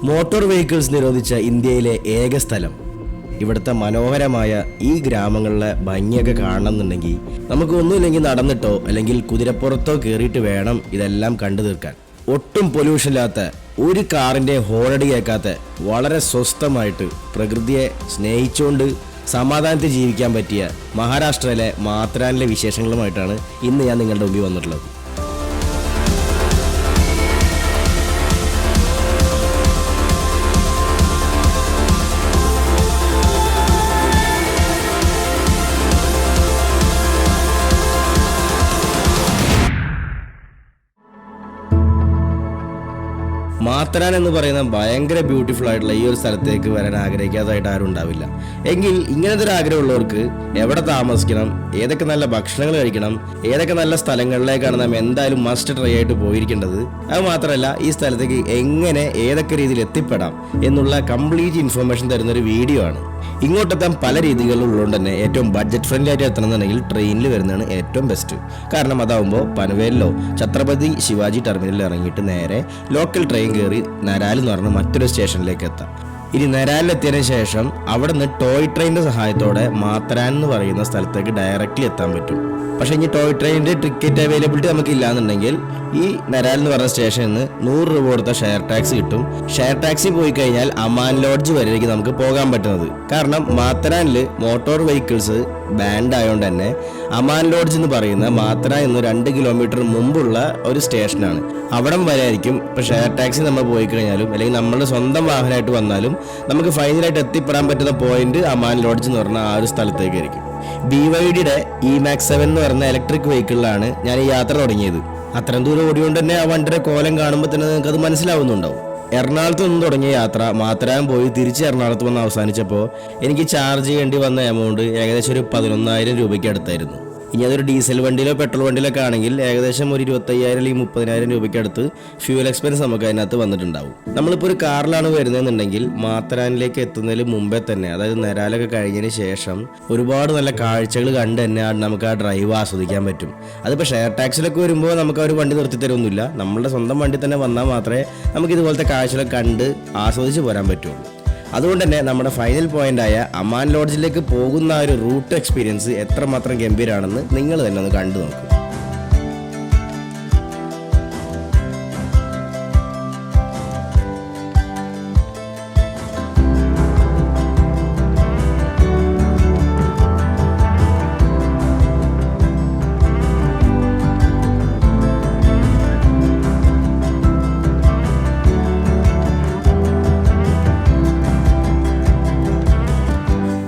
Motor vehicles നിരോധിച്ച ഇന്ത്യയിലെ ഏക സ്ഥലം. ഇവിടുത്തെ മനോഹരമായ ഈ ഗ്രാമങ്ങളിലെ ഭംഗിയൊക്കെ കാണണമെന്നുണ്ടെങ്കിൽ നമുക്ക് ഒന്നുമില്ലെങ്കിൽ നടന്നിട്ടോ അല്ലെങ്കിൽ കുതിരപ്പുറത്തോ കയറിയിട്ട് വേണം ഇതെല്ലാം കണ്ടു തീർക്കാൻ. ഒട്ടും പൊല്യൂഷൻ ഇല്ലാത്ത, ഒരു കാറിൻ്റെ ഹോണടി കേൾക്കാത്ത, വളരെ സ്വസ്ഥമായിട്ട് പ്രകൃതിയെ സ്നേഹിച്ചുകൊണ്ട് സമാധാനത്തിൽ ജീവിക്കാൻ പറ്റിയ മഹാരാഷ്ട്രയിലെ മാത്രാനിലെ വിശേഷങ്ങളുമായിട്ടാണ് ഇന്ന് ഞാൻ നിങ്ങളുടെ മുമ്പിൽ വന്നിട്ടുള്ളത്. മാത്തരാൻ എന്ന് പറയുന്ന ഭയങ്കര ബ്യൂട്ടിഫുൾ ആയിട്ടുള്ള ഈ ഒരു സ്ഥലത്തേക്ക് വരാൻ ആഗ്രഹിക്കാത്തതായിട്ട് ആരും ഉണ്ടാവില്ല. എങ്കിൽ ഇങ്ങനത്തെ ഒരു ആഗ്രഹമുള്ളവർക്ക് എവിടെ താമസിക്കണം, ഏതൊക്കെ നല്ല ഭക്ഷണങ്ങൾ കഴിക്കണം, ഏതൊക്കെ നല്ല സ്ഥലങ്ങളിലേക്കാണ് നാം എന്തായാലും മസ്റ്റ് ട്രൈ ആയിട്ട് പോയിരിക്കേണ്ടത്, അത് മാത്രമല്ല ഈ സ്ഥലത്തേക്ക് എങ്ങനെ ഏതൊക്കെ രീതിയിൽ എത്തിപ്പെടാം എന്നുള്ള കംപ്ലീറ്റ് ഇൻഫർമേഷൻ തരുന്നൊരു വീഡിയോ ആണ്. ഇങ്ങോട്ടെത്താൻ പല രീതികളിലും ഉള്ളതുകൊണ്ട് തന്നെ ഏറ്റവും ബഡ്ജറ്റ് ഫ്രണ്ട്ലി ആയിട്ട് എത്തണമെന്നുണ്ടെങ്കിൽ ട്രെയിനിൽ വരുന്നതാണ് ഏറ്റവും ബെസ്റ്റ്. കാരണം അതാവുമ്പോൾ പനവേലിലോ ഛത്രപതി ശിവാജി ടെർമിനലിൽ ഇറങ്ങിയിട്ട് നേരെ ലോക്കൽ ട്രെയിൻ കയറി നരാൽ എന്ന് പറഞ്ഞ മറ്റൊരു സ്റ്റേഷനിലേക്ക് എത്താം. ഇനി നരാലിലെത്തിയതിനു ശേഷം അവിടെ നിന്ന് ടോയ് ട്രെയിനിന്റെ സഹായത്തോടെ മാത്തരാൻ എന്ന് പറയുന്ന സ്ഥലത്തേക്ക് ഡയറക്റ്റ്ലി എത്താൻ പറ്റും. പക്ഷേ ഇനി ടോയ് ട്രെയിനിന്റെ ടിക്കറ്റ് അവൈലബിലിറ്റി നമുക്ക് ഇല്ലാന്നുണ്ടെങ്കിൽ ഈ നരാൽ എന്ന് പറഞ്ഞ സ്റ്റേഷനിൽ നിന്ന് 100 രൂപ കൊടുത്ത ഷെയർ ടാക്സി കിട്ടും. ഷെയർ ടാക്സി പോയി കഴിഞ്ഞാൽ അമാൻ ലോഡ്ജ് വരെയൊക്കെ നമുക്ക് പോകാൻ പറ്റുന്നത്. കാരണം മാത്തരാനിൽ മോട്ടോർ വെഹിക്കിൾസ് ബാൻഡ് ആയതുകൊണ്ട് തന്നെ അമാൻ ലോഡ്ജ് എന്ന് പറയുന്ന മാത്തരാൻ എന്ന് 2 കിലോമീറ്റർ മുമ്പുള്ള ഒരു സ്റ്റേഷനാണ്. അവിടം വരെ ആയിരിക്കും ഇപ്പോൾ ഷെയർ ടാക്സി നമ്മൾ പോയി കഴിഞ്ഞാലും അല്ലെങ്കിൽ നമ്മളുടെ സ്വന്തം വാഹനമായിട്ട് വന്നാലും നമുക്ക് ഫൈനലായിട്ട് എത്തിപ്പെടാൻ പറ്റുന്ന പോയിന്റ് അമാൻ ലോഡ്ജ് എന്ന് പറഞ്ഞ ആ ഒരു സ്ഥലത്തേക്ക് ആയിരിക്കും. BYDയുടെ E-Max 7 എന്ന് പറയുന്ന ഇലക്ട്രിക് വെഹിക്കിളിലാണ് ഞാൻ ഈ യാത്ര തുടങ്ങിയത്. അത്രയും ദൂരം ഓടിയോണ്ട് തന്നെ ആ വണ്ടിയുടെ കോലം കാണുമ്പോൾ തന്നെ നിങ്ങൾക്ക് അത് മനസ്സിലാവുന്നുണ്ടാവും. എറണാകുളത്ത് നിന്ന് തുടങ്ങിയ യാത്ര മാത്തരാൻ പോയി തിരിച്ച് എറണാകുളത്ത് വന്ന് അവസാനിച്ചപ്പോൾ എനിക്ക് ചാർജ് ചെയ്യേണ്ടി വന്ന എമൗണ്ട് ഏകദേശം ഒരു 11,000 രൂപയ്ക്ക് അടുത്തായിരുന്നു. ഇനി അതൊരു ഡീസൽ വണ്ടിയിലോ പെട്രോൾ വണ്ടിയിലൊക്കെ ആണെങ്കിൽ ഏകദേശം ഒരു 25,000 അല്ലെങ്കിൽ 30,000 രൂപയ്ക്ക് അടുത്ത് ഫ്യൂൽ എക്സ്പെൻസ് നമുക്ക് അതിനകത്ത് വന്നിട്ടുണ്ടാവും. നമ്മളിപ്പോൾ ഒരു കാറിലാണ് വരുന്നതെന്നുണ്ടെങ്കിൽ മാത്തരാനിലേക്ക് എത്തുന്നതിന് മുമ്പേ തന്നെ, അതായത് നരാലൊക്കെ കഴിഞ്ഞതിന് ശേഷം ഒരുപാട് നല്ല കാഴ്ചകൾ കണ്ട് തന്നെ നമുക്ക് ആ ഡ്രൈവ് ആസ്വദിക്കാൻ പറ്റും. അതിപ്പോൾ ഷെയർ ടാക്സിലൊക്കെ വരുമ്പോൾ നമുക്ക് ആ ഒരു വണ്ടി നിർത്തി തരുമൊന്നുമില്ല. നമ്മളുടെ സ്വന്തം വണ്ടി തന്നെ വന്നാൽ മാത്രമേ നമുക്ക് ഇതുപോലത്തെ കാഴ്ചകളൊക്കെ കണ്ട് ആസ്വദിച്ച് പോരാൻ പറ്റുള്ളൂ. അതുകൊണ്ട് തന്നെ നമ്മുടെ ഫൈനൽ പോയിന്റായ അമാൻ ലോഡ്ജിലേക്ക് പോകുന്ന ഒരു റൂട്ട് എക്സ്പീരിയൻസ് എത്രമാത്രം ഗംഭീരമാണെന്ന് നിങ്ങൾ തന്നെ ഒന്ന് കണ്ടു നോക്കും.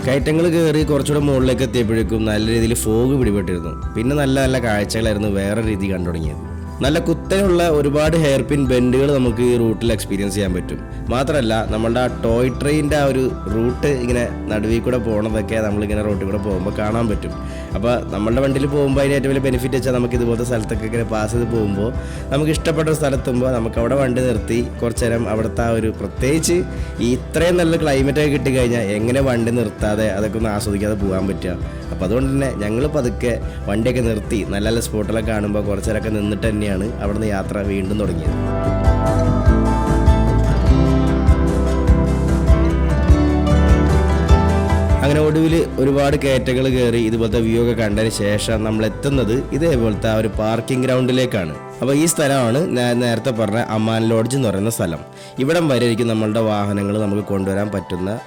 കയറ്റങ്ങൾ കയറി കുറച്ചുകൂടെ മുകളിലേക്ക് എത്തിയപ്പോഴേക്കും നല്ല രീതിയിൽ ഫോഗ് പിടിപെട്ടിരുന്നു. പിന്നെ നല്ല നല്ല കാഴ്ചകളായിരുന്നു വേറെ രീതി കണ്ടു തുടങ്ങിയത്. നല്ല കുത്തനെയുള്ള ഒരുപാട് ഹെയർ പിൻ ബെൻഡുകൾ നമുക്ക് ഈ റൂട്ടിൽ എക്സ്പീരിയൻസ് ചെയ്യാൻ പറ്റും. മാത്രമല്ല നമ്മളുടെ ആ ടോയ് ട്രെയിനിൻ്റെ ആ ഒരു റൂട്ട് ഇങ്ങനെ നടുവിൽ കൂടെ പോകണതൊക്കെ നമ്മളിങ്ങനെ റോട്ടിൽ കൂടെ പോകുമ്പോൾ കാണാൻ പറ്റും. അപ്പോൾ നമ്മളുടെ വണ്ടിയിൽ പോകുമ്പോൾ അതിന് ഏറ്റവും വലിയ ബെനിഫിറ്റ് വെച്ചാൽ നമുക്ക് ഇതുപോലത്തെ സ്ഥലത്തൊക്കെ ഇങ്ങനെ പാസ് ചെയ്ത് പോകുമ്പോൾ നമുക്ക് ഇഷ്ടപ്പെട്ട ഒരു സ്ഥലത്തുമ്പോൾ നമുക്ക് അവിടെ വണ്ടി നിർത്തി കുറച്ച് നേരം അവിടുത്തെ ആ ഒരു, പ്രത്യേകിച്ച് ഈ ഇത്രയും നല്ല ക്ലൈമറ്റൊക്കെ കിട്ടിക്കഴിഞ്ഞാൽ എങ്ങനെ വണ്ടി നിർത്താതെ അതൊക്കെ ഒന്ന് ആസ്വദിക്കാതെ പോകാൻ പറ്റുക. അപ്പോൾ അതുകൊണ്ട് തന്നെ ഞങ്ങൾ പതുക്കെ വണ്ടിയൊക്കെ നിർത്തി നല്ല നല്ല സ്പോട്ടിലൊക്കെ കാണുമ്പോൾ കുറച്ച് നേരമൊക്കെ നിന്നിട്ട് തന്നെയാണ് അവിടുന്ന് യാത്ര വീണ്ടും തുടങ്ങിയത്. അങ്ങനെ ഒടുവിൽ ഒരുപാട് കയറ്റങ്ങൾ കയറി ഇതുപോലത്തെ വ്യൂ ഒക്കെ കണ്ടതിന് ശേഷം നമ്മൾ എത്തുന്നത് ഇതേപോലത്തെ ആ ഒരു പാർക്കിംഗ് ഗ്രൗണ്ടിലേക്കാണ്. അപ്പോൾ ഈ സ്ഥലമാണ് ഞാൻ നേരത്തെ പറഞ്ഞ അമാൻ ലോഡ്ജ് എന്ന് പറയുന്ന സ്ഥലം. ഇവിടം വരെ ആയിരിക്കും നമ്മളുടെ വാഹനങ്ങൾ നമുക്ക് കൊണ്ടുവരാൻ പറ്റുന്ന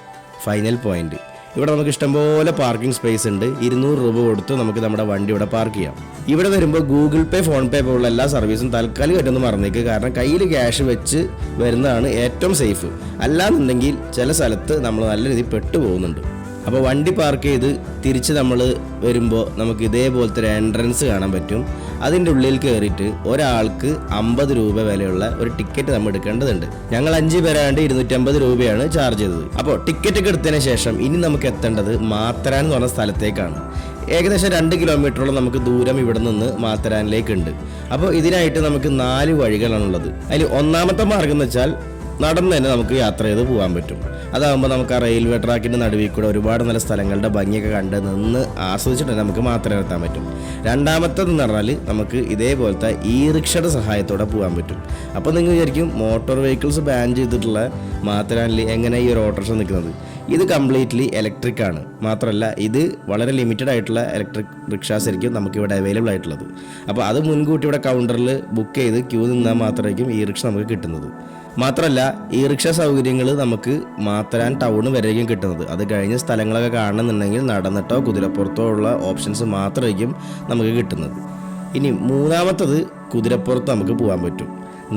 ഫൈനൽ പോയിന്റ്. ഇവിടെ നമുക്ക് ഇഷ്ടംപോലെ പാർക്കിംഗ് സ്പേസ് ഉണ്ട്. 200 രൂപ കൊടുത്ത് നമുക്ക് നമ്മുടെ വണ്ടി ഇവിടെ പാർക്ക് ചെയ്യാം. ഇവിടെ വരുമ്പോൾ ഗൂഗിൾ പേ, ഫോൺ പേ പോലുള്ള എല്ലാ സർവീസും താൽക്കാലികമായിട്ടൊന്ന് മറന്നേക്ക്. കാരണം കയ്യിൽ ക്യാഷ് വെച്ച് വരുന്നതാണ് ഏറ്റവും സേഫ്. അല്ലാന്നുണ്ടെങ്കിൽ ചില സ്ഥലത്ത് നമ്മൾ നല്ല രീതിയിൽ പെട്ടുപോകുന്നുണ്ട്. അപ്പോൾ വണ്ടി പാർക്ക് ചെയ്ത് തിരിച്ച് നമ്മൾ വരുമ്പോൾ നമുക്ക് ഇതേപോലത്തെ ഒരു എൻട്രൻസ് കാണാൻ പറ്റും. അതിൻ്റെ ഉള്ളിൽ കയറിയിട്ട് ഒരാൾക്ക് 50 രൂപ വിലയുള്ള ഒരു ടിക്കറ്റ് നമ്മൾ എടുക്കേണ്ടതുണ്ട്. ഞങ്ങൾ 5 പേരാണ്ട് 250 രൂപയാണ് ചാർജ് ചെയ്തത്. അപ്പോൾ ടിക്കറ്റ് ഒക്കെ എടുത്തതിന് ശേഷം ഇനി നമുക്ക് എത്തേണ്ടത് മാത്തരാൻ എന്ന് പറഞ്ഞ സ്ഥലത്തേക്കാണ്. ഏകദേശം 2 കിലോമീറ്ററോളം നമുക്ക് ദൂരം ഇവിടെ നിന്ന് മാത്തരാനിലേക്കുണ്ട്. അപ്പോൾ ഇതിനായിട്ട് നമുക്ക് 4 വഴികളാണുള്ളത്. അതിൽ ഒന്നാമത്തെ മാർഗം എന്ന് വെച്ചാൽ നടന്ന് തന്നെ നമുക്ക് യാത്ര ചെയ്ത് പോകാൻ പറ്റും. അതാകുമ്പോൾ നമുക്ക് ആ റെയിൽവേ ട്രാക്കിൻ്റെ നടുവിൽ കൂടെ ഒരുപാട് നല്ല സ്ഥലങ്ങളുടെ ഭംഗിയൊക്കെ കണ്ട് നിന്ന് ആസ്വദിച്ചിട്ട് നമുക്ക് മാത്രമേ എത്താൻ പറ്റും. രണ്ടാമത്തേതെന്ന് പറഞ്ഞാൽ നമുക്ക് ഇതേപോലത്തെ ഈ റിക്ഷയുടെ സഹായത്തോടെ പോകാൻ പറ്റും. അപ്പോൾ നിങ്ങൾ വിചാരിക്കും മോട്ടോർ വെഹിക്കിൾസ് ബാൻ ചെയ്തിട്ടുള്ള മാത്തരാനിൽ എങ്ങനെ ഈ ഒരു ഓട്ടോറിക്ഷ നിൽക്കുന്നത്? ഇത് കംപ്ലീറ്റ്ലി ഇലക്ട്രിക് ആണ്. മാത്രമല്ല ഇത് വളരെ ലിമിറ്റഡ് ആയിട്ടുള്ള ഇലക്ട്രിക് റിക്ഷാസ് ആയിരിക്കും നമുക്കിവിടെ അവൈലബിൾ ആയിട്ടുള്ളത്. അപ്പോൾ അത് മുൻകൂട്ടി ഇവിടെ കൗണ്ടറിൽ ബുക്ക് ചെയ്ത് ക്യൂ നിന്നാൽ മാത്രമായിരിക്കും ഈ റിക്ഷ നമുക്ക് കിട്ടുന്നത്. മാത്രമല്ല ഈ റിക്ഷ സൗകര്യങ്ങൾ നമുക്ക് മാത്തരാൻ ടൗണ് വരെയും കിട്ടുന്നത്. അത് കഴിഞ്ഞ് സ്ഥലങ്ങളൊക്കെ കാണണമെന്നുണ്ടെങ്കിൽ നടന്നിട്ടോ കുതിരപ്പുറത്തോ ഉള്ള ഓപ്ഷൻസ് മാത്രമായിരിക്കും നമുക്ക് കിട്ടുന്നത്. ഇനി മൂന്നാമത്തത് കുതിരപ്പുറത്ത് നമുക്ക് പോകാൻ പറ്റും.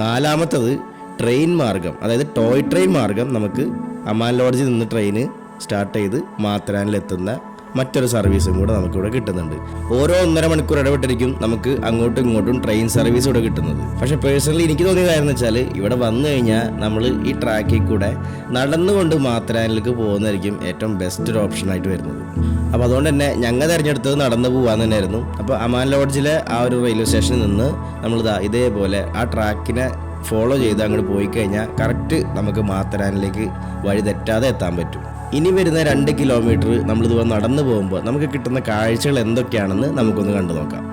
നാലാമത്തത് ട്രെയിൻ മാർഗം, അതായത് ടോയ് ട്രെയിൻ മാർഗം നമുക്ക് അമാൻ ലോഡ്ജിൽ നിന്ന് ട്രെയിന് സ്റ്റാർട്ട് ചെയ്ത് മാത്തരാനിലെത്തുന്ന മറ്റൊരു സർവീസും കൂടെ നമുക്കിവിടെ കിട്ടുന്നുണ്ട്. ഓരോ 1.5 മണിക്കൂർ ഇടവിട്ടിരിക്കും നമുക്ക് അങ്ങോട്ടും ഇങ്ങോട്ടും ട്രെയിൻ സർവീസ് ഇവിടെ കിട്ടുന്നത്. പക്ഷേ പേഴ്സണലി എനിക്ക് തോന്നിയ കാര്യം എന്ന് വെച്ചാൽ ഇവിടെ വന്നു കഴിഞ്ഞാൽ നമ്മൾ ഈ ട്രാക്കിൽ കൂടെ നടന്നുകൊണ്ട് മാത്തരാനിലേക്ക് പോകുന്നതായിരിക്കും ഏറ്റവും ബെസ്റ്റ് ഒരു ഓപ്ഷനായിട്ട് വരുന്നത്. അപ്പോൾ അതുകൊണ്ട് തന്നെ ഞങ്ങൾ തിരഞ്ഞെടുത്തത് നടന്നു പോകാൻ തന്നെയായിരുന്നു. അപ്പോൾ അമാൻ ലോഡ്ജിലെ ആ ഒരു റെയിൽവേ സ്റ്റേഷനിൽ നിന്ന് നമ്മളിതാ ഇതേപോലെ ആ ട്രാക്കിനെ ഫോളോ ചെയ്ത് അങ്ങോട്ട് പോയി കഴിഞ്ഞാൽ കറക്റ്റ് നമുക്ക് മാത്തരാനിലേക്ക് വഴി തെറ്റാതെ എത്താൻ പറ്റും. ഇനി വരുന്ന 2 കിലോമീറ്റർ നമ്മളിതുപോലെ നടന്നു പോകുമ്പോൾ നമുക്ക് കിട്ടുന്ന കാഴ്ചകൾ എന്തൊക്കെയാണെന്ന് നമുക്കൊന്ന് കണ്ടു നോക്കാം.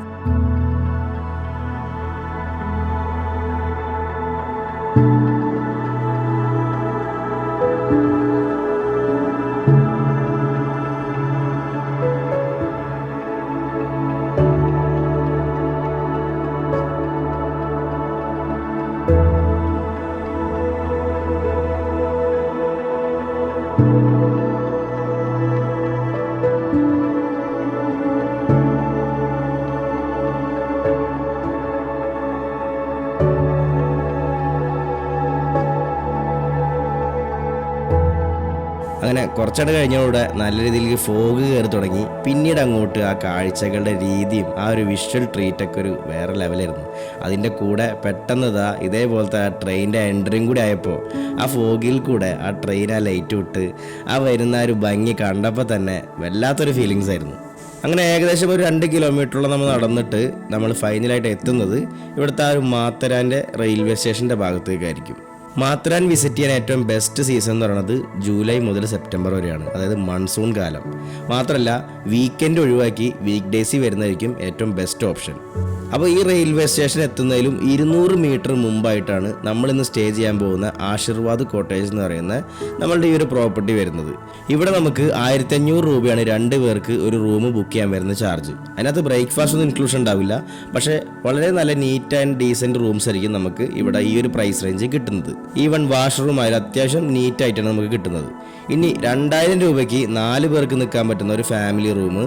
അങ്ങനെ കുറച്ചട കഴിഞ്ഞവിടെ നല്ല രീതിയിൽ ഫോഗ് കയറി തുടങ്ങി. പിന്നീട് അങ്ങോട്ട് ആ കാഴ്ചകളുടെ രീതിയും ആ ഒരു വിഷ്വൽ ട്രീറ്റൊക്കെ ഒരു വേറെ ലെവലായിരുന്നു. അതിൻ്റെ കൂടെ പെട്ടെന്ന് ഇതേപോലത്തെ ആ ട്രെയിനിൻ്റെ എൻട്രിയും കൂടി ആയപ്പോൾ ആ ഫോഗിൽ കൂടെ ആ ട്രെയിൻ ആ ലൈറ്റ് വിട്ട് ആ വരുന്ന ഒരു ഭംഗി കണ്ടപ്പോൾ തന്നെ വല്ലാത്തൊരു ഫീലിങ്സ് ആയിരുന്നു. അങ്ങനെ ഏകദേശം ഒരു 2 കിലോമീറ്ററോളം നമ്മൾ നടന്നിട്ട് നമ്മൾ ഫൈനലായിട്ട് എത്തുന്നത് ഇവിടുത്തെ ആ ഒരു മാത്തരാൻ്റെ റെയിൽവേ സ്റ്റേഷൻ്റെ ഭാഗത്തേക്കായിരിക്കും. മാത്തരാൻ വിസിറ്റ് ചെയ്യാൻ ഏറ്റവും ബെസ്റ്റ് സീസൺ എന്ന് പറയുന്നത് ജൂലൈ മുതൽ സെപ്റ്റംബർ വരെയാണ്, അതായത് മൺസൂൺ കാലം. മാത്രമല്ല വീക്കെൻഡ് ഒഴിവാക്കി വീക്ക് ഡേയ്സിൽ വരുന്നതായിരിക്കും ഏറ്റവും ബെസ്റ്റ് ഓപ്ഷൻ. അപ്പോൾ ഈ റെയിൽവേ സ്റ്റേഷൻ എത്തുന്നതിലും 200 മീറ്റർ മുമ്പായിട്ടാണ് നമ്മളിന്ന് സ്റ്റേ ചെയ്യാൻ പോകുന്ന ആശീർവാദ് കോട്ടേജ് എന്ന് പറയുന്ന നമ്മളുടെ ഈ ഒരു പ്രോപ്പർട്ടി വരുന്നത്. ഇവിടെ നമുക്ക് 1500 രൂപയാണ് 2 പേർക്ക് ഒരു റൂം ബുക്ക് ചെയ്യാൻ വരുന്ന ചാർജ്. അതിനകത്ത് ബ്രേക്ക്ഫാസ്റ്റ് ഒന്നും ഇൻക്ലൂഷൻ ഉണ്ടാവില്ല. പക്ഷേ വളരെ നല്ല നീറ്റ് ആൻഡ് ഡീസൻറ്റ് റൂംസ് ആയിരിക്കും നമുക്ക് ഇവിടെ ഈ ഒരു പ്രൈസ് റേഞ്ചിൽ കിട്ടുന്നത്. ഈവൻ വാഷ്റൂം ആയാലും അത്യാവശ്യം നീറ്റായിട്ടാണ് നമുക്ക് കിട്ടുന്നത്. ഇനി 2000 രൂപയ്ക്ക് 4 പേർക്ക് നിൽക്കാൻ പറ്റുന്ന ഒരു ഫാമിലി റൂം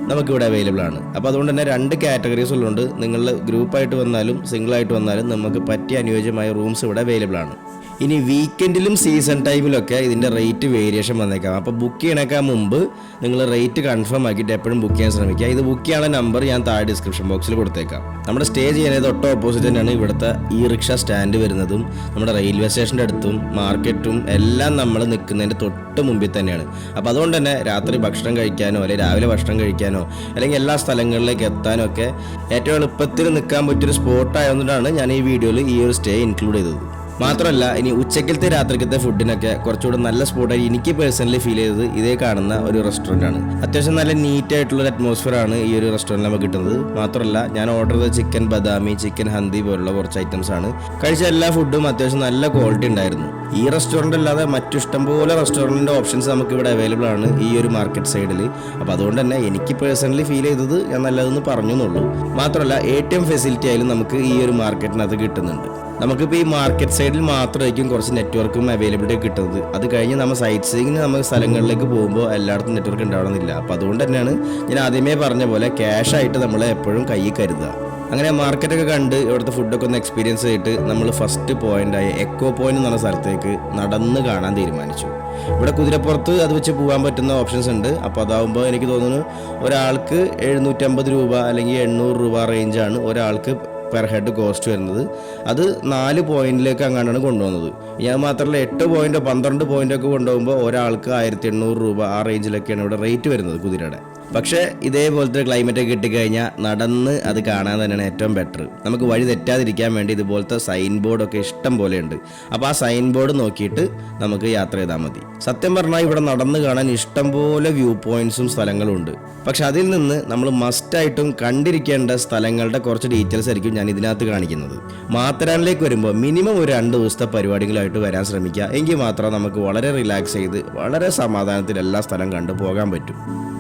നമുക്കിവിടെ അവൈലബിൾ ആണ്. അപ്പോൾ അതുകൊണ്ട് തന്നെ 2 കാറ്റഗറീസ് ഉള്ളതുകൊണ്ട് നിങ്ങൾ ഗ്രൂപ്പായിട്ട് വന്നാലും സിംഗിളായിട്ട് വന്നാലും നമുക്ക് പറ്റിയ അനുയോജ്യമായ റൂംസ് ഇവിടെ അവൈലബിൾ ആണ്. ഇനി വീക്കെൻഡിലും സീസൺ ടൈമിലൊക്കെ ഇതിൻ്റെ റേറ്റ് വേരിയേഷൻ വന്നേക്കാം. അപ്പോൾ ബുക്ക് ചെയ്യണേക്കാൾ മുമ്പ് നിങ്ങൾ റേറ്റ് കൺഫേം ആക്കിയിട്ട് എപ്പോഴും ബുക്ക് ചെയ്യാൻ ശ്രമിക്കുക. ഇത് ബുക്ക് ചെയ്യാനുള്ള നമ്പർ ഞാൻ താഴെ ഡിസ്ക്രിപ്ഷൻ ബോക്സിൽ കൊടുത്തേക്കാം. നമ്മുടെ സ്റ്റേ ചെയ്യുന്നത് തൊട്ട് ഓപ്പോസിറ്റ് തന്നെയാണ് ഇവിടുത്തെ ഈ റിക്ഷ സ്റ്റാൻഡ് വരുന്നതും നമ്മുടെ റെയിൽവേ സ്റ്റേഷൻ്റെ അടുത്തും മാർക്കറ്റും എല്ലാം നമ്മൾ നിൽക്കുന്നതിൻ്റെ തൊട്ട് മുമ്പിൽ തന്നെയാണ്. അപ്പോൾ അതുകൊണ്ട് തന്നെ രാത്രി ഭക്ഷണം കഴിക്കാനോ അല്ലെങ്കിൽ രാവിലെ ഭക്ഷണം കഴിക്കാനോ അല്ലെങ്കിൽ എല്ലാ സ്ഥലങ്ങളിലേക്ക് എത്താനോ ഒക്കെ ഏറ്റവും എളുപ്പത്തിൽ നിൽക്കാൻ പറ്റിയൊരു സ്പോട്ടായതുകൊണ്ടാണ് ഞാൻ ഈ വീഡിയോയിൽ ഈ ഒരു സ്റ്റേ ഇൻക്ലൂഡ് ചെയ്തത്. മാത്രമല്ല ഇനി ഉച്ചക്കലത്തെ രാത്രിക്കത്തെ ഫുഡിനൊക്കെ കുറച്ചുകൂടെ നല്ല സ്പോട്ടായി എനിക്ക് പേഴ്സണലി ഫീൽ ചെയ്തത് ഇതേ കാണുന്ന ഒരു റെസ്റ്റോറൻ്റ് ആണ്. അത്യാവശ്യം നല്ല നീറ്റ് ആയിട്ടുള്ള അറ്റ്മോസ്ഫിയർ ആണ് ഈ ഒരു റെസ്റ്റോറൻറ്റിൽ നമുക്ക് കിട്ടുന്നത്. മാത്രമല്ല ഞാൻ ഓർഡർ ചെയ്ത ചിക്കൻ ബദാമി, ചിക്കൻ ഹന്തി പോലുള്ള കുറച്ച് ഐറ്റംസ് ആണ്. കഴിച്ച എല്ലാ ഫുഡും അത്യാവശ്യം നല്ല ക്വാളിറ്റി ഉണ്ടായിരുന്നു. ഈ റെസ്റ്റോറൻ്റ് അല്ലാതെ മറ്റു ഇഷ്ടംപോലെ റെസ്റ്റോറൻറ്റിൻ്റെ ഓപ്ഷൻസ് നമുക്ക് ഇവിടെ അവൈലബിൾ ആണ് ഈ ഒരു മാർക്കറ്റ് സൈഡിൽ. അപ്പോൾ അതുകൊണ്ട് തന്നെ എനിക്ക് പേഴ്സണലി ഫീൽ ചെയ്തത് ഞാൻ നല്ലതെന്ന് പറഞ്ഞു എന്നുള്ളൂ. മാത്രമല്ല ATM ഫെസിലിറ്റി ആയാലും നമുക്ക് ഈ ഒരു മാർക്കറ്റിനകത്ത് കിട്ടുന്നുണ്ട്. നമുക്കിപ്പോൾ ഈ മാർക്കറ്റ് സൈഡിൽ മാത്രമായിരിക്കും കുറച്ച് നെറ്റ്വർക്കും അവൈലബിലിറ്റി കിട്ടുന്നത്. അത് കഴിഞ്ഞ് നമ്മൾ സൈറ്റ് സീയിങ്ങിന് നമുക്ക് സ്ഥലങ്ങളിലേക്ക് പോകുമ്പോൾ എല്ലായിടത്തും നെറ്റ്വർക്ക് ഉണ്ടാവണമെന്നില്ല. അപ്പോൾ അതുകൊണ്ട് തന്നെയാണ് ഞാൻ ആദ്യമേ പറഞ്ഞ പോലെ ക്യാഷായിട്ട് നമ്മളെ എപ്പോഴും കയ്യിൽ കരുതുക. അങ്ങനെ മാർക്കറ്റൊക്കെ കണ്ട് ഇവിടുത്തെ ഫുഡൊക്കെ ഒന്ന് എക്സ്പീരിയൻസ് ചെയ്തിട്ട് നമ്മൾ ഫസ്റ്റ് പോയിൻ്റായ എക്കോ പോയിന്റ് എന്ന് പറഞ്ഞ സ്ഥലത്തേക്ക് നടന്ന് കാണാൻ തീരുമാനിച്ചു. ഇവിടെ കുതിരപ്പുറത്ത് അത് വെച്ച് പോകാൻ പറ്റുന്ന ഓപ്ഷൻസ് ഉണ്ട്. അപ്പോൾ അതാവുമ്പോൾ എനിക്ക് തോന്നുന്നു ഒരാൾക്ക് 750 രൂപ അല്ലെങ്കിൽ 800 രൂപ റേഞ്ചാണ് ഒരാൾക്ക് പെർ ഹെഡ് കോസ്റ്റ് വരുന്നത്. അത് 4 പോയിന്റിലേക്ക് അങ്ങാണ്ടാണ് കൊണ്ടുപോകുന്നത്. ഞാൻ മാത്രമല്ല 8 പോയിന്റോ 12 പോയിന്റോ ഒക്കെ കൊണ്ടുപോകുമ്പോൾ ഒരാൾക്ക് 1800 രൂപ ആ റേഞ്ചിലൊക്കെയാണ് ഇവിടെ റേറ്റ് വരുന്നത് കുതിരയുടെ. പക്ഷേ ഇതേപോലത്തെ ക്ലൈമറ്റ് കിട്ടിക്കഴിഞ്ഞാൽ നടന്ന് അത് കാണാൻ തന്നെയാണ് ഏറ്റവും ബെറ്റർ. നമുക്ക് വഴി തെറ്റാതിരിക്കാൻ വേണ്ടി ഇതുപോലത്തെ സൈൻ ബോർഡൊക്കെ ഇഷ്ടം പോലെ ഉണ്ട്. അപ്പോൾ ആ സൈൻ ബോർഡ് നോക്കിയിട്ട് നമുക്ക് യാത്ര ചെയ്താൽ മതി. സത്യം പറഞ്ഞാൽ ഇവിടെ നടന്ന് കാണാൻ ഇഷ്ടം പോലെ വ്യൂ പോയിന്റ്സും സ്ഥലങ്ങളും ഉണ്ട്. പക്ഷെ അതിൽ നിന്ന് നമ്മൾ മസ്റ്റായിട്ടും കണ്ടിരിക്കേണ്ട സ്ഥലങ്ങളുടെ കുറച്ച് ഡീറ്റെയിൽസ് ആയിരിക്കും ഞാൻ ഇതിനകത്ത് കാണിക്കുന്നത്. മാത്തരാനിലേക്ക് വരുമ്പോൾ മിനിമം ഒരു 2 ദിവസത്തെ പരിപാടികളായിട്ട് വരാൻ ശ്രമിക്കുക. എങ്കിൽ മാത്രം നമുക്ക് വളരെ റിലാക്സ് ചെയ്ത് വളരെ സമാധാനത്തിൽ എല്ലാ സ്ഥലം കണ്ടു പോകാൻ പറ്റും.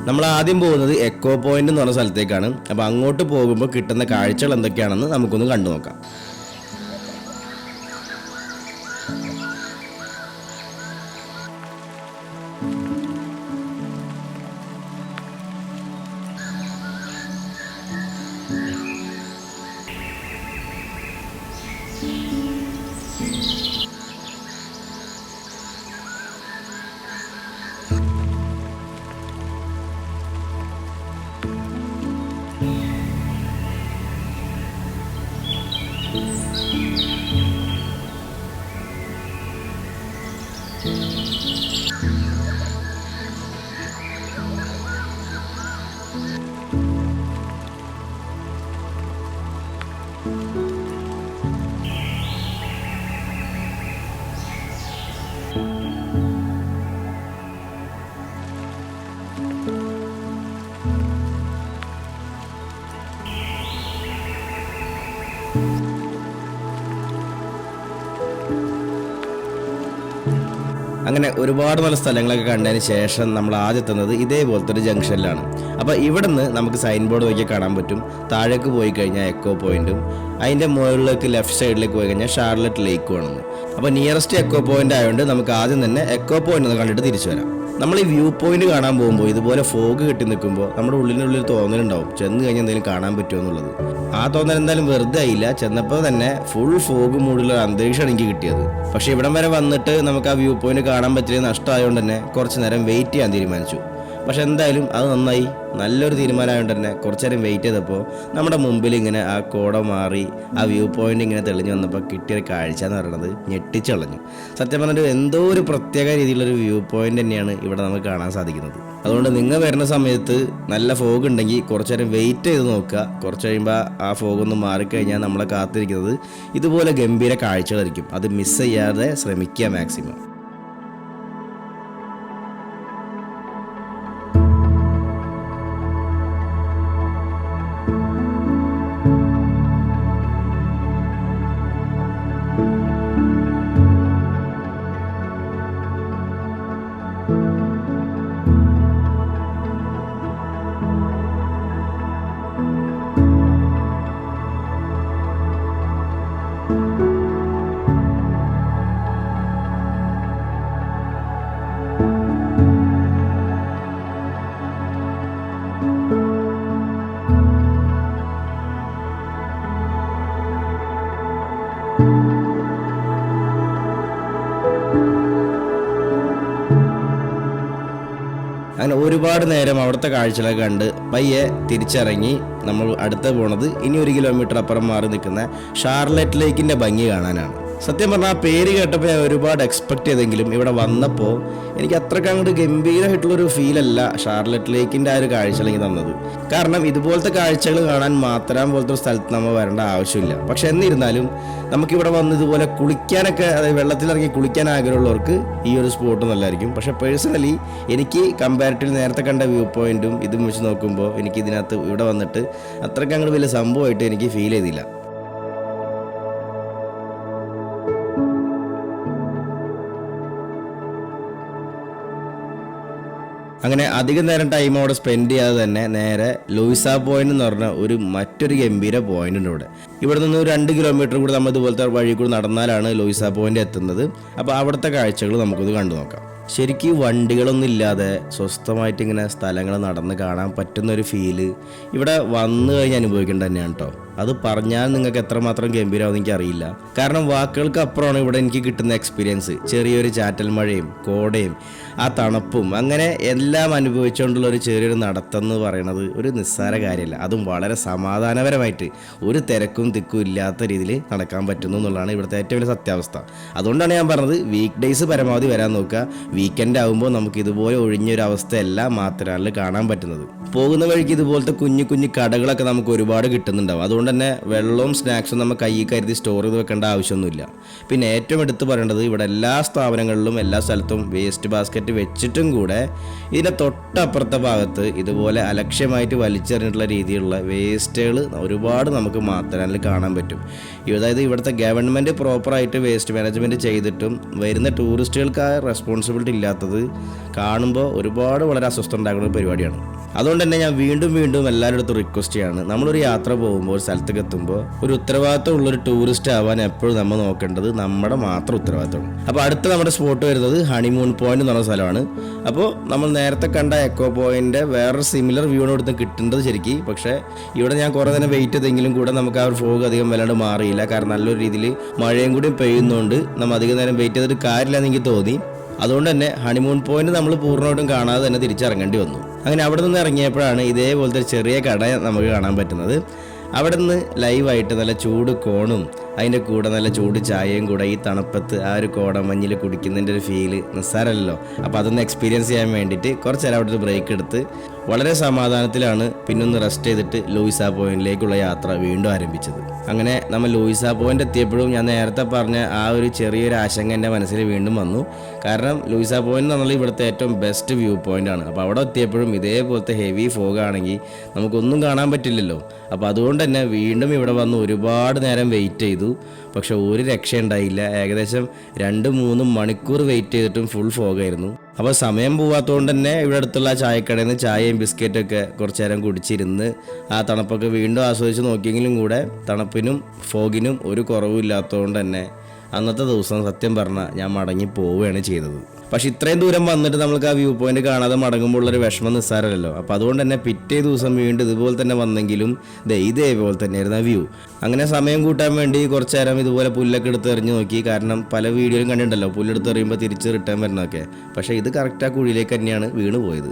നമ്മൾ ആദ്യം പോകുന്നത് എക്കോ പോയിന്റ് എന്ന് പറഞ്ഞ സ്ഥലത്തേക്കാണ്. അപ്പോൾ അങ്ങോട്ട് പോകുമ്പോൾ കിട്ടുന്ന കാഴ്ചകൾ എന്തൊക്കെയാണെന്ന് നമുക്കൊന്ന് കണ്ടു നോക്കാം. അങ്ങനെ ഒരുപാട് നല്ല സ്ഥലങ്ങളൊക്കെ കണ്ടതിന് ശേഷം നമ്മൾ ആദ്യം എത്തുന്നത് ഇതേപോലത്തെ ഒരു ജംഗ്ഷനിലാണ്. അപ്പോൾ ഇവിടെ നിന്ന് നമുക്ക് സൈൻ ബോർഡ് നോക്കി കാണാൻ പറ്റും. താഴേക്ക് പോയി കഴിഞ്ഞാൽ എക്കോ പോയിന്റും അതിൻ്റെ മുകളിലേക്ക് ലെഫ്റ്റ് സൈഡിലേക്ക് പോയി കഴിഞ്ഞാൽ ഷാർലറ്റ് ലേക്കും ആണെന്ന്. അപ്പോൾ നിയറസ്റ്റ് എക്കോ പോയിന്റ് ആയതുകൊണ്ട് നമുക്ക് ആദ്യം തന്നെ എക്കോ പോയിന്റ് ഒന്ന് കണ്ടിട്ട് തിരിച്ചു വരാം. നമ്മൾ ഈ വ്യൂ പോയിന്റ് കാണാൻ പോകുമ്പോൾ ഇതുപോലെ ഫോഗ് കെട്ടി നിൽക്കുമ്പോൾ നമ്മുടെ ഉള്ളിനുള്ളിൽ തോന്നലുണ്ടാവും ചെന്ന് കഴിഞ്ഞാൽ എന്തെങ്കിലും കാണാൻ പറ്റുമോ എന്നുള്ളത്. ആ തോന്നൽ എന്തായാലും വെറുതെ ആയില്ല. ചെന്നപ്പോൾ തന്നെ ഫുൾ ഫോഗ് മൂടുള്ള അന്തരീക്ഷമാണ് എനിക്ക് കിട്ടിയത്. പക്ഷേ ഇവിടം വരെ വന്നിട്ട് നമുക്ക് ആ വ്യൂ പോയിന്റ് കാണാൻ പറ്റിയ നഷ്ടമായതുകൊണ്ട് തന്നെ കുറച്ച് നേരം വെയിറ്റ് ചെയ്യാൻ തീരുമാനിച്ചു. പക്ഷെ എന്തായാലും അത് നന്നായി, നല്ലൊരു തീരുമാനമായതുകൊണ്ട് തന്നെ കുറച്ച് നേരം വെയിറ്റ് ചെയ്തപ്പോൾ നമ്മുടെ മുമ്പിൽ ഇങ്ങനെ ആ കോട മാറി ആ വ്യൂ പോയിന്റ് ഇങ്ങനെ തെളിഞ്ഞു വന്നപ്പോൾ കിട്ടിയൊരു കാഴ്ച എന്ന് പറയുന്നത് ഞെട്ടിച്ചളഞ്ഞു. സത്യം പറഞ്ഞിട്ട് എന്തോ ഒരു പ്രത്യേക രീതിയിലുള്ളൊരു വ്യൂ പോയിന്റ് തന്നെയാണ് ഇവിടെ നമുക്ക് കാണാൻ സാധിക്കുന്നത്. അതുകൊണ്ട് നിങ്ങൾ വരുന്ന സമയത്ത് നല്ല ഫോഗ് ഉണ്ടെങ്കിൽ കുറച്ച് നേരം വെയിറ്റ് ചെയ്ത് നോക്കുക. കുറച്ച് കഴിയുമ്പോൾ ആ ഫോഗ് ഒന്ന് മാറിക്കഴിഞ്ഞാൽ നമ്മളെ കാത്തിരിക്കുന്നത് ഇതുപോലെ ഗംഭീര കാഴ്ചകളായിരിക്കും. അത് മിസ് ചെയ്യാതെ ശ്രമിക്കുക മാക്സിമം. അങ്ങനെ ഒരുപാട് നേരം അവിടുത്തെ കാഴ്ചകളൊക്കെ കണ്ട് പയ്യെ തിരിച്ചിറങ്ങി നമ്മൾ അടുത്ത് പോണത് ഇനി 1 കിലോമീറ്റർ അപ്പുറം മാറി നിൽക്കുന്ന ഷാർലറ്റ് ലേക്കിൻ്റെ ഭംഗി കാണാനാണ്. സത്യം പറഞ്ഞാൽ ആ പേര് കേട്ടപ്പോൾ ഞാൻ ഒരുപാട് എക്സ്പെക്ട് ചെയ്തെങ്കിലും ഇവിടെ വന്നപ്പോൾ എനിക്ക് അത്രയ്ക്ക് അങ്ങോട്ട് ഗംഭീരമായിട്ടുള്ളൊരു ഫീലല്ല ഷാർലറ്റ് ലേക്കിൻ്റെ ആ ഒരു കാഴ്ചകൾ എനിക്ക് തന്നത്. കാരണം ഇതുപോലത്തെ കാഴ്ചകൾ കാണാൻ മാത്രം പോലത്തെ ഒരു സ്ഥലത്ത് നമ്മൾ വരേണ്ട ആവശ്യമില്ല. പക്ഷെ എന്നിരുന്നാലും നമുക്കിവിടെ വന്ന് ഇതുപോലെ കുളിക്കാനൊക്കെ, അതായത് വെള്ളത്തിലിറങ്ങി കുളിക്കാൻ ആഗ്രഹമുള്ളവർക്ക് ഈ ഒരു സ്പോട്ട് നല്ലതായിരിക്കും. പക്ഷെ പേഴ്സണലി എനിക്ക് കമ്പാരിറ്റീവ് നേരത്തെ കണ്ട വ്യൂ പോയിന്റും ഇതും വെച്ച് നോക്കുമ്പോൾ എനിക്ക് ഇതിനകത്ത് ഇവിടെ വന്നിട്ട് അത്രയ്ക്ക് അങ്ങോട്ട് വലിയ സംഭവമായിട്ട് എനിക്ക് ഫീൽ ചെയ്തില്ല. അങ്ങനെ അധികം നേരം ടൈം അവിടെ സ്പെൻഡ് ചെയ്യാതെ തന്നെ നേരെ ലൂയിസ പോയിന്റ് എന്ന് പറഞ്ഞ മറ്റൊരു ഗംഭീര പോയിന്റ് ഉണ്ട്. ഇവിടെ നിന്ന് 2 കിലോമീറ്റർ കൂടി നമ്മൾ ഇതുപോലത്തെ വഴി കൂടി നടന്നാലാണ് ലൂയിസ പോയിന്റ് എത്തുന്നത്. അപ്പോൾ അവിടുത്തെ കാഴ്ചകൾ നമുക്കൊന്ന് കണ്ടു നോക്കാം. ശരിക്കും വണ്ടികളൊന്നും ഇല്ലാതെ സ്വസ്ഥമായിട്ട് ഇങ്ങനെ സ്ഥലങ്ങൾ നടന്ന് കാണാൻ പറ്റുന്നൊരു ഫീല് ഇവിടെ വന്നു കഴിഞ്ഞ് അനുഭവിക്കേണ്ടത് തന്നെയാണ് കേട്ടോ. അത് പറഞ്ഞാൽ നിങ്ങൾക്ക് എത്രമാത്രം ഗംഭീരമാവും എനിക്കറിയില്ല. കാരണം വാക്കുകൾക്ക് അപ്പുറമാണ് ഇവിടെ എനിക്ക് കിട്ടുന്ന എക്സ്പീരിയൻസ്. ചെറിയൊരു ചാറ്റൽ മഴയും കോടയും ആ തണുപ്പും അങ്ങനെ എല്ലാം അനുഭവിച്ചുകൊണ്ടുള്ള ഒരു ചെറിയൊരു നടത്തം എന്ന് പറയുന്നത് ഒരു നിസ്സാര കാര്യമല്ല. അതും വളരെ സമാധാനപരമായിട്ട് ഒരു തിരക്കും തിക്കും ഇല്ലാത്ത രീതിയിൽ നടക്കാൻ പറ്റുന്നു എന്നുള്ളതാണ് ഇവിടുത്തെ ഏറ്റവും വലിയ സത്യാവസ്ഥ. അതുകൊണ്ടാണ് ഞാൻ പറഞ്ഞത് വീക്ക് ഡേയ്സ് പരമാവധി വരാൻ നോക്കുക. വീക്കെൻഡ് ആകുമ്പോൾ നമുക്ക് ഇതുപോലെ ഒഴിഞ്ഞൊരവസ്ഥയല്ല മാത്തറാനിൽ കാണാൻ പറ്റുന്നത്. പോകുന്ന വഴിക്ക് ഇതുപോലത്തെ കുഞ്ഞു കുഞ്ഞു കടകളൊക്കെ നമുക്ക് ഒരുപാട് കിട്ടുന്നുണ്ടാവും. അതുകൊണ്ട് തന്നെ വെള്ളവും സ്നാക്സും നമ്മൾ കയ്യിൽ കരുതി സ്റ്റോർ ചെയ്ത് വെക്കേണ്ട ആവശ്യമൊന്നുമില്ല. പിന്നെ ഏറ്റവും എടുത്ത് പറയേണ്ടത് ഇവിടെ എല്ലാ സ്ഥാപനങ്ങളിലും എല്ലാ സ്ഥലത്തും വേസ്റ്റ് ബാസ്ക്കറ്റ് വെച്ചിട്ടും കൂടെ ഇതിൻ്റെ തൊട്ടപ്പുറത്തെ ഭാഗത്ത് ഇതുപോലെ അലക്ഷ്യമായിട്ട് വലിച്ചെറിഞ്ഞിട്ടുള്ള രീതിയിലുള്ള വേസ്റ്റുകൾ ഒരുപാട് നമുക്ക് മാത്തറാനിൽ കാണാൻ പറ്റും. അതായത് ഇവിടുത്തെ ഗവൺമെൻറ് പ്രോപ്പറായിട്ട് വേസ്റ്റ് മാനേജ്മെൻറ്റ് ചെയ്തിട്ടും വരുന്ന ടൂറിസ്റ്റുകൾക്ക് ആ റെസ്പോൺസിബിലിറ്റി ഇല്ലാത്തത് കാണുമ്പോൾ ഒരുപാട് വളരെ അസ്വസ്ഥ ഉണ്ടാക്കുന്ന ഒരു പരിപാടിയാണ്. അതുകൊണ്ട് തന്നെ ഞാൻ വീണ്ടും വീണ്ടും എല്ലാവരുടെ അടുത്തും റിക്വസ്റ്റ് ചെയ്യാണ്, നമ്മളൊരു യാത്ര പോകുമ്പോൾ ഒരു സ്ഥലത്തേക്ക് എത്തുമ്പോൾ ഒരു ഉത്തരവാദിത്തം ഉള്ളൊരു ടൂറിസ്റ്റ് ആവാൻ എപ്പോഴും നമ്മൾ നോക്കേണ്ടത് നമ്മുടെ മാത്രം ഉത്തരവാദിത്തമാണ്. അപ്പോൾ അടുത്ത നമ്മുടെ സ്പോട്ട് വരുന്നത് ഹണിമൂൺ പോയിന്റ് എന്ന് പറഞ്ഞ സ്ഥലമാണ്. അപ്പോൾ നമ്മൾ നേരത്തെ കണ്ട എക്കോ പോയിന്റ് വേറൊരു സിമിലർ വ്യൂവിനോടത്ത് കിട്ടേണ്ടത് ശരിക്കും. പക്ഷേ ഇവിടെ ഞാൻ കുറേ നേരം വെയിറ്റ് ചെയ്തെങ്കിലും കൂടെ നമുക്ക് ആ ഒരു ഫോഗ് അധികം വല്ലാണ്ട് മാറിയില്ല. കാരണം നല്ലൊരു രീതിയിൽ മഴയും കൂടി പെയ്യുന്നതുകൊണ്ട് നമ്മൾ അധികം നേരം വെയിറ്റ് ചെയ്തിട്ട് കാര്യമില്ല എന്ന് എനിക്ക് തോന്നി. അതുകൊണ്ട് തന്നെ ഹണിമൂൺ പോയിന്റ് നമ്മൾ പൂർണ്ണമായിട്ടും കാണാതെ തന്നെ തിരിച്ചിറങ്ങേണ്ടി വന്നു. അങ്ങനെ അവിടെ നിന്ന് ഇറങ്ങിയപ്പോഴാണ് ഇതേപോലത്തെ ചെറിയ കട നമുക്ക് കാണാൻ പറ്റുന്നത്. അവിടെ നിന്ന് ലൈവായിട്ട് നല്ല ചൂട് കോണും അതിൻ്റെ കൂടെ നല്ല ചൂട് ചായയും കൂടെ ഈ തണുപ്പത്ത് ആ ഒരു കോടമഞ്ഞിൽ കുടിക്കുന്നതിൻ്റെ ഒരു ഫീല് നിസ്സാരമല്ലോ. അപ്പോൾ അതൊന്ന് എക്സ്പീരിയൻസ് ചെയ്യാൻ വേണ്ടിയിട്ട് കുറച്ച് നേരം അവിടെ ഒരു ബ്രേക്ക് എടുത്ത് വളരെ സമാധാനത്തിലാണ് പിന്നൊന്ന് റെസ്റ്റ് ചെയ്തിട്ട് ലൂയിസ പോയിന്റിലേക്കുള്ള യാത്ര വീണ്ടും ആരംഭിച്ചത്. അങ്ങനെ നമ്മൾ ലൂയിസ പോയിന്റ് എത്തിയപ്പോഴും ഞാൻ നേരത്തെ പറഞ്ഞ ആ ഒരു ചെറിയൊരു ആശങ്ക എൻ്റെ മനസ്സിൽ വീണ്ടും വന്നു. കാരണം ലൂയിസ പോയിന്റ് എന്നുള്ള ഇവിടുത്തെ ഏറ്റവും ബെസ്റ്റ് വ്യൂ പോയിന്റ് ആണ്. അപ്പോൾ അവിടെ എത്തിയപ്പോഴും ഇതേപോലത്തെ ഹെവി ഫോഗ് ആണെങ്കിൽ നമുക്കൊന്നും കാണാൻ പറ്റില്ലല്ലോ. അപ്പോൾ അതുകൊണ്ട് തന്നെ വീണ്ടും ഇവിടെ വന്ന് ഒരുപാട് നേരം വെയിറ്റ് ചെയ്തു. പക്ഷെ ഒരു രക്ഷയുണ്ടായില്ല. ഏകദേശം 2-3 മണിക്കൂർ വെയിറ്റ് ചെയ്തിട്ടും ഫുൾ ഫോഗായിരുന്നു. അപ്പോൾ സമയം പോവാത്തതുകൊണ്ട് തന്നെ ഇവിടെ അടുത്തുള്ള ചായക്കടയിൽ നിന്ന് ചായയും ബിസ്ക്കറ്റൊക്കെ കുറച്ച് നേരം കുടിച്ചിരുന്ന് ആ തണുപ്പൊക്കെ വീണ്ടും ആസ്വദിച്ച് നോക്കിയെങ്കിലും കൂടെ തണുപ്പിനും ഫോഗിനും ഒരു കുറവുമില്ലാത്തതുകൊണ്ട് തന്നെ അന്നത്തെ ദിവസം സത്യം പറഞ്ഞാൽ ഞാൻ മടങ്ങി പോവുകയാണ് ചെയ്തത്. പക്ഷെ ഇത്രയും ദൂരം വന്നിട്ട് നമുക്ക് ആ വ്യൂ പോയിന്റ് കാണാതെ മടങ്ങുമ്പോൾ ഉള്ളൊരു വിഷമം നിസ്സാരമല്ലോ. അപ്പോൾ അതുകൊണ്ട് തന്നെ പിറ്റേ ദിവസം വീണ്ടും ഇതുപോലെ തന്നെ വന്നെങ്കിലും ഇതേപോലെ തന്നെയായിരുന്നു ആ വ്യൂ. അങ്ങനെ സമയം കൂട്ടാൻ വേണ്ടി കുറച്ച് നേരം ഇതുപോലെ പുല്ലൊക്കെ എടുത്ത് എറിഞ്ഞ് നോക്കി. കാരണം പല വീഡിയോയിലും കണ്ടിട്ടുണ്ടല്ലോ പുല്ലെടുത്ത് എറിയുമ്പോൾ തിരിച്ച് റിട്ടേൺ വരുന്നതൊക്കെ. പക്ഷേ ഇത് കറക്റ്റ് ആ കുഴിയിലേക്ക് തന്നെയാണ് വീണ് പോയത്.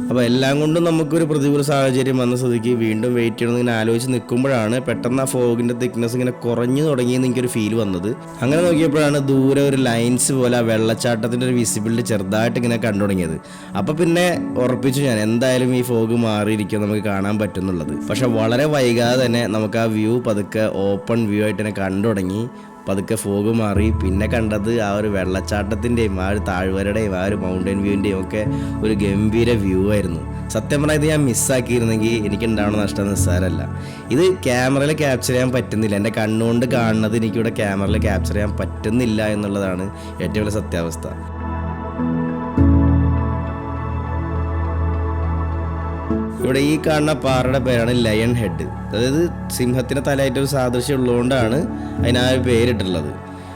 അപ്പോൾ എല്ലാം കൊണ്ടും നമുക്കൊരു പ്രതികൂല സാഹചര്യം വന്ന സ്ഥിതിക്ക് വീണ്ടും വെയിറ്റ് ചെയ്യണമെന്ന് ഇങ്ങനെ ആലോചിച്ച് നിൽക്കുമ്പോഴാണ് പെട്ടെന്ന് ആ ഫോഗിൻ്റെ തിക്നെസ് ഇങ്ങനെ കുറഞ്ഞു തുടങ്ങിയെന്ന് എനിക്കൊരു ഫീൽ വന്നത്. അങ്ങനെ നോക്കിയപ്പോഴാണ് ദൂരെ ഒരു ലൈൻസ് പോലെ ആ വെള്ളച്ചാട്ടത്തിൻ്റെ ഒരു വിസിബിലിറ്റി ചെറുതായിട്ട് ഇങ്ങനെ കണ്ടു തുടങ്ങിയത്. അപ്പോൾ പിന്നെ ഉറപ്പിച്ചു ഞാൻ എന്തായാലും ഈ ഫോഗ് മാറിയിരിക്കും നമുക്ക് കാണാൻ പറ്റുന്നുള്ളത്. പക്ഷെ വളരെ വൈകാതെ തന്നെ നമുക്ക് ആ വ്യൂ പതുക്കെ ഓപ്പൺ വ്യൂ ആയിട്ട് തന്നെ കണ്ടു തുടങ്ങി. പതുക്കെ ഫോഗ് മാറി. പിന്നെ കണ്ടത് ആ ഒരു വെള്ളച്ചാട്ടത്തിൻ്റെയും ആ ഒരു താഴ്വരയുടെയും ആ ഒരു മൗണ്ടൻ വ്യൂവിൻ്റെയും ഒക്കെ ഒരു ഗംഭീര വ്യൂ ആയിരുന്നു. സത്യം പറഞ്ഞാൽ ഇത് ഞാൻ മിസ്സാക്കിയിരുന്നെങ്കിൽ എനിക്കുണ്ടാവുന്ന നഷ്ടം നിസ്സാരമല്ല. ഇത് ക്യാമറയിൽ ക്യാപ്ചർ ചെയ്യാൻ പറ്റുന്നില്ല. എൻ്റെ കണ്ണുകൊണ്ട് കാണുന്നത് എനിക്കിവിടെ ക്യാമറയിൽ ക്യാപ്ചർ ചെയ്യാൻ പറ്റുന്നില്ല എന്നുള്ളതാണ് ഏറ്റവും വലിയ സത്യാവസ്ഥ. ഇവിടെ ഈ കാണുന്ന പാറയുടെ പേരാണ് ലയൺ ഹെഡ്. അതായത് സിംഹത്തിൻ്റെ തലയായിട്ടൊരു സാദൃശ്യം ഉള്ളതുകൊണ്ടാണ് അതിനാ ഒരു പേരിട്ടുള്ളത്.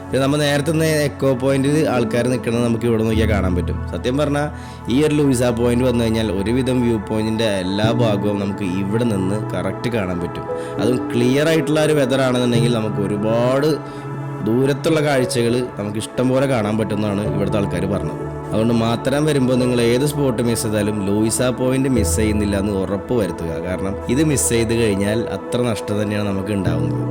പിന്നെ നമ്മൾ നേരത്തെ നിന്ന് എക്കോ പോയിന്റിൽ ആൾക്കാർ നിൽക്കുന്നത് നമുക്ക് ഇവിടെ നോക്കിയാൽ കാണാൻ പറ്റും. സത്യം പറഞ്ഞാൽ ഈ ഒരു ലൂയിസ പോയിന്റ് വന്നു കഴിഞ്ഞാൽ ഒരുവിധം വ്യൂ പോയിന്റിൻ്റെ എല്ലാ ഭാഗവും നമുക്ക് ഇവിടെ നിന്ന് കറക്റ്റ് കാണാൻ പറ്റും. അതും ക്ലിയർ ആയിട്ടുള്ള ഒരു വെതർ ആണെന്നുണ്ടെങ്കിൽ നമുക്ക് ഒരുപാട് ദൂരത്തുള്ള കാഴ്ചകൾ നമുക്ക് ഇഷ്ടം പോലെ കാണാൻ പറ്റുമെന്നാണ് ഇവിടുത്തെ ആൾക്കാർ പറഞ്ഞത്. അതുകൊണ്ട് മാത്രം വരുമ്പോൾ നിങ്ങൾ ഏത് സ്പോട്ട് മിസ് ചെയ്താലും ലൂയിസ പോയിന്റ് മിസ് ചെയ്യുന്നില്ല എന്ന് ഉറപ്പ് വരുത്തുക. കാരണം ഇത് മിസ് ചെയ്ത് കഴിഞ്ഞാൽ അത്ര നഷ്ടം തന്നെയാണ് നമുക്ക് ഉണ്ടാവുന്നത്.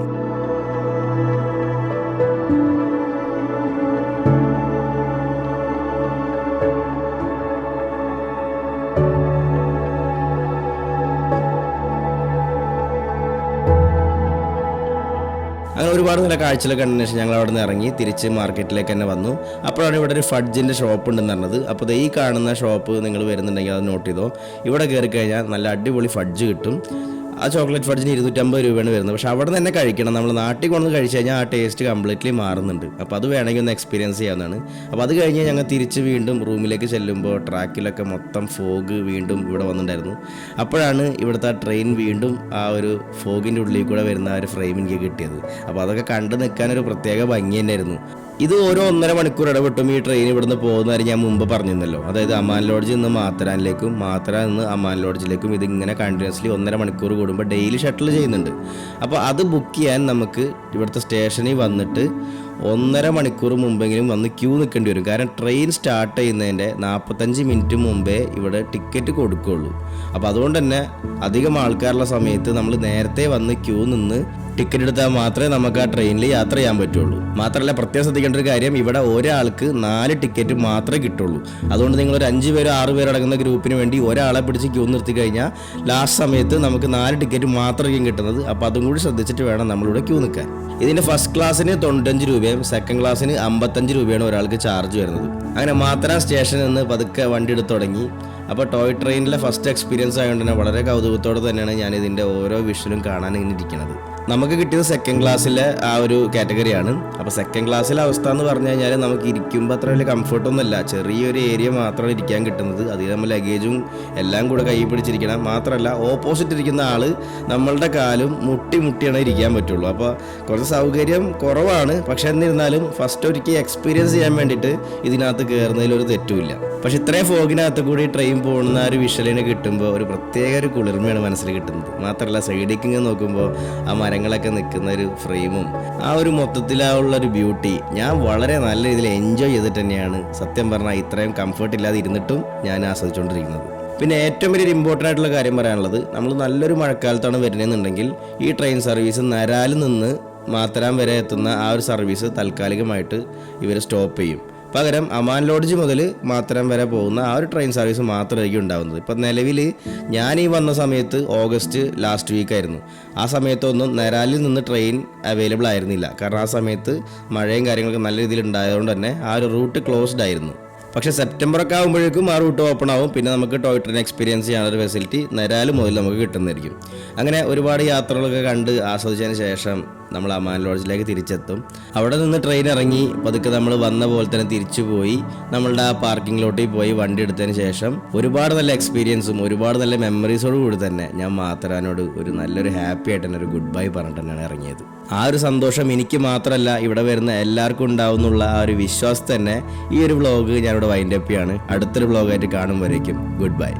അങ്ങനെ ഒരുപാട് നല്ല കാഴ്ചകൾ കണ്ടതിന് ശേഷം ഞങ്ങൾ അവിടെ നിന്ന് ഇറങ്ങി തിരിച്ച് മാർക്കറ്റിലേക്ക് തന്നെ വന്നു. അപ്പോഴാണ് ഇവിടെ ഒരു ഫഡ്ജിൻ്റെ ഷോപ്പ് ഉണ്ടെന്ന് പറഞ്ഞത്. അപ്പോൾ ഈ കാണുന്ന ഷോപ്പ് നിങ്ങൾ വരുന്നുണ്ടെങ്കിൽ അത് നോട്ട് ചെയ്തോ. ഇവിടെ കയറി കഴിഞ്ഞാൽ നല്ല അടിപൊളി ഫഡ്ജ് കിട്ടും. ആ ചോക്ലേറ്റ് ഫഡ്ജിന് 250 രൂപയാണ് വരുന്നത്. പക്ഷെ അവിടെ നിന്ന് തന്നെ കഴിക്കണം. നമ്മൾ നാട്ടിൽ കൊണ്ടു കഴിച്ച് കഴിഞ്ഞാൽ ആ ടേസ്റ്റ് കംപ്ലീറ്റ്ലി മാറുന്നുണ്ട്. അപ്പോൾ അത് വേണമെങ്കിൽ ഒന്ന് എക്സ്പീരിയൻസ് ചെയ്യാവുന്നതാണ്. അപ്പോൾ അത് കഴിഞ്ഞ് ഞങ്ങൾ തിരിച്ച് വീണ്ടും റൂമിലേക്ക് ചെല്ലുമ്പോൾ ട്രാക്കിലൊക്കെ മൊത്തം ഫോഗ് വീണ്ടും ഇവിടെ വന്നിട്ടുണ്ടായിരുന്നു. അപ്പോഴാണ് ഇവിടുത്തെ ആ ട്രെയിൻ വീണ്ടും ആ ഒരു ഫോഗിൻ്റെ ഉള്ളിൽ കൂടെ വരുന്ന ആ ഒരു ഫ്രെയിം എനിക്ക് കിട്ടിയത്. അപ്പോൾ അതൊക്കെ കണ്ടു നിൽക്കാനൊരു പ്രത്യേക ഭംഗി തന്നെയായിരുന്നു. ഇത് ഓരോ 1.5 മണിക്കൂർ ഇടവിട്ടും ഈ ട്രെയിൻ ഇവിടുന്ന് പോകുന്ന കാര്യം ഞാൻ മുമ്പ് പറഞ്ഞിരുന്നല്ലോ. അതായത് അമാൻ ലോഡ്ജിൽ നിന്ന് മാത്തറാനിലേക്കും മാത്തറാൻ നിന്ന് അമാൻ ലോഡ്ജിലേക്കും ഇതിങ്ങനെ കണ്ടിന്യൂസ്ലി 1.5 മണിക്കൂർ കൂടുമ്പോൾ ഡെയിലി ഷട്ടിൽ ചെയ്യുന്നുണ്ട്. അപ്പോൾ അത് ബുക്ക് ചെയ്യാൻ നമുക്ക് ഇവിടുത്തെ സ്റ്റേഷനിൽ വന്നിട്ട് 1.5 മണിക്കൂർ മുമ്പെങ്കിലും വന്ന് ക്യൂ നിൽക്കേണ്ടി വരും. കാരണം ട്രെയിൻ സ്റ്റാർട്ട് ചെയ്യുന്നതിൻ്റെ 45 മിനിറ്റ് മുമ്പേ ഇവിടെ ടിക്കറ്റ് കൊടുക്കുകയുള്ളൂ. അപ്പോൾ അതുകൊണ്ട് തന്നെ അധികം ആൾക്കാരുള്ള സമയത്ത് നമ്മൾ നേരത്തെ വന്ന് ക്യൂ നിന്ന് ടിക്കറ്റ് എടുത്താൽ മാത്രമേ നമുക്ക് ആ ട്രെയിനിൽ യാത്ര ചെയ്യാൻ പറ്റുള്ളൂ. മാത്രമല്ല പ്രത്യേകം ശ്രദ്ധിക്കേണ്ട ഒരു കാര്യം, ഇവിടെ ഒരാൾക്ക് 4 ടിക്കറ്റ് മാത്രമേ കിട്ടുള്ളൂ. അതുകൊണ്ട് നിങ്ങൾ ഒരു 5 പേരോ 6 പേരോ അടങ്ങുന്ന ഗ്രൂപ്പിന് വേണ്ടി ഒരാളെ പിടിച്ച് ക്യൂ നിർത്തി കഴിഞ്ഞാൽ ലാസ്റ്റ് സമയത്ത് നമുക്ക് 4 ടിക്കറ്റ് മാത്രമായിരിക്കും കിട്ടുന്നത്. അപ്പോൾ അതും കൂടി ശ്രദ്ധിച്ചിട്ട് വേണം നമ്മളിവിടെ ക്യൂ നിൽക്കാൻ. ഇതിൻ്റെ ഫസ്റ്റ് ക്ലാസ്സിന് 95 രൂപയും സെക്കൻഡ് ക്ലാസ്സിന് 55 രൂപയാണ് ഒരാൾക്ക് ചാർജ് വരുന്നത്. അങ്ങനെ മാത്രം സ്റ്റേഷനിൽ നിന്ന് പതുക്കെ വണ്ടി എടുത്ത് തുടങ്ങി. അപ്പോൾ ടോയ് ട്രെയിനിലെ ഫസ്റ്റ് എക്സ്പീരിയൻസ് ആയതുകൊണ്ട് തന്നെ വളരെ കൗതുകത്തോടെ തന്നെയാണ് ഞാൻ ഇതിൻ്റെ ഓരോ വിഷ്വലും കാണാൻ ഇങ്ങനെ ഇരിക്കുന്നത്. നമുക്ക് കിട്ടിയത് സെക്കൻഡ് ക്ലാസ്സിലെ ആ ഒരു കാറ്റഗറിയാണ്. അപ്പോൾ സെക്കൻഡ് ക്ലാസ്സിലെ അവസ്ഥ എന്ന് പറഞ്ഞു കഴിഞ്ഞാൽ നമുക്ക് ഇരിക്കുമ്പോൾ അത്ര വലിയ കംഫർട്ടൊന്നുമില്ല. ചെറിയൊരു ഏരിയ മാത്രമാണ് ഇരിക്കാൻ കിട്ടുന്നത്. അതിൽ നമ്മൾ ലഗേജും എല്ലാം കൂടെ കൈ പിടിച്ചിരിക്കണം. മാത്രമല്ല ഓപ്പോസിറ്റ് ഇരിക്കുന്ന ആൾ നമ്മളുടെ കാലും മുട്ടിയാണ് ഇരിക്കാൻ പറ്റുള്ളൂ. അപ്പോൾ കുറച്ച് സൗകര്യം കുറവാണ്. പക്ഷെ എന്നിരുന്നാലും ഫസ്റ്റ് ഒരിക്കൽ എക്സ്പീരിയൻസ് ചെയ്യാൻ വേണ്ടിയിട്ട് ഇതിനകത്ത് കയറുന്നതിലൊരു തെറ്റുമില്ല. പക്ഷെ ഇത്രയും ഫോഗിനകത്ത് കൂടി ട്രെയിൻ പോകുന്ന ഒരു വിഷ്വലിന് കിട്ടുമ്പോൾ ഒരു പ്രത്യേക ഒരു കുളിർമയാണ് മനസ്സിൽ കിട്ടുന്നത്. മാത്രമല്ല സൈഡിലേക്ക് ഇങ്ങനെ നോക്കുമ്പോൾ ആ മരങ്ങളൊക്കെ നിൽക്കുന്ന ഒരു ഫ്രെയിമും ആ ഒരു മൊത്തത്തിലുള്ള ഒരു ബ്യൂട്ടി ഞാൻ വളരെ നല്ല രീതിയിൽ എൻജോയ് ചെയ്തിട്ട് തന്നെയാണ് സത്യം പറഞ്ഞാൽ ഇത്രയും കംഫർട്ട് ഇല്ലാതെ ഇരുന്നിട്ടും ഞാൻ ആസ്വദിച്ചുകൊണ്ടിരിക്കുന്നത്. പിന്നെ ഏറ്റവും വലിയൊരു ഇമ്പോർട്ടൻ്റ് ആയിട്ടുള്ള കാര്യം പറയാനുള്ളത്, നമ്മൾ നല്ലൊരു മഴക്കാലത്താണ് വരുന്നതെന്നുണ്ടെങ്കിൽ ഈ ട്രെയിൻ സർവീസ് നരാലിൽ നിന്ന് മാത്തറാൻ വരെ എത്തുന്ന ആ ഒരു സർവീസ് താൽക്കാലികമായിട്ട് ഇവർ സ്റ്റോപ്പ് ചെയ്യും. പകരം അമാൻ ലോഡ്ജ് മുതൽ മാത്തറാൻ വരെ പോകുന്ന ആ ഒരു ട്രെയിൻ സർവീസ് മാത്രമായിരിക്കും ഉണ്ടാകുന്നത്. ഇപ്പം നിലവിൽ ഞാൻ ഈ വന്ന സമയത്ത് ഓഗസ്റ്റ് ലാസ്റ്റ് വീക്കായിരുന്നു. ആ സമയത്തൊന്നും നരാലിൽ നിന്ന് ട്രെയിൻ അവൈലബിൾ ആയിരുന്നില്ല. കാരണം ആ സമയത്ത് മഴയും കാര്യങ്ങളൊക്കെ നല്ല രീതിയിൽ ഉണ്ടായതുകൊണ്ട് തന്നെ ആ ഒരു റൂട്ട് ക്ലോസ്ഡ് ആയിരുന്നു. പക്ഷേ സെപ്റ്റംബറൊക്കെ ആകുമ്പോഴേക്കും ആ റൂട്ട് ഓപ്പൺ ആവും. പിന്നെ നമുക്ക് ടോയ് ട്രെയിൻ എക്സ്പീരിയൻസ് ചെയ്യാനൊരു ഫെസിലിറ്റി നരാൽ മുതൽ നമുക്ക് കിട്ടുന്നതായിരിക്കും. അങ്ങനെ ഒരുപാട് യാത്രകളൊക്കെ കണ്ട് ആസ്വദിച്ചതിന് ശേഷം നമ്മൾ അമാൻ ലോഡ്ജിലേക്ക് തിരിച്ചെത്തും. അവിടെ നിന്ന് ട്രെയിൻ ഇറങ്ങി പതുക്കെ നമ്മൾ വന്ന പോലെ തന്നെ തിരിച്ചു പോയി നമ്മളുടെ ആ പാർക്കിംഗ് ലോട്ടിൽ പോയി വണ്ടി എടുത്തതിന് ശേഷം ഒരുപാട് നല്ല എക്സ്പീരിയൻസും ഒരുപാട് നല്ല മെമ്മറീസോട് കൂടി തന്നെ ഞാൻ മാത്തറാനോട് ഒരു നല്ലൊരു ഹാപ്പി ആയിട്ട് തന്നെ ഒരു ഗുഡ് ബൈ പറഞ്ഞിട്ട് തന്നെയാണ് ഇറങ്ങിയത്. ആ ഒരു സന്തോഷം എനിക്ക് മാത്രമല്ല ഇവിടെ വരുന്ന എല്ലാവർക്കും ഉണ്ടാവുന്നുള്ള ആ ഒരു വിശ്വാസം തന്നെ ഈ ഒരു വ്ളോഗ് ഞാനിവിടെ വൈൻഡ് അപ്പ് ചെയ്യാണ്. അടുത്തൊരു വ്ളോഗായിട്ട് കാണുമ്പോഴേക്കും ഗുഡ് ബൈ.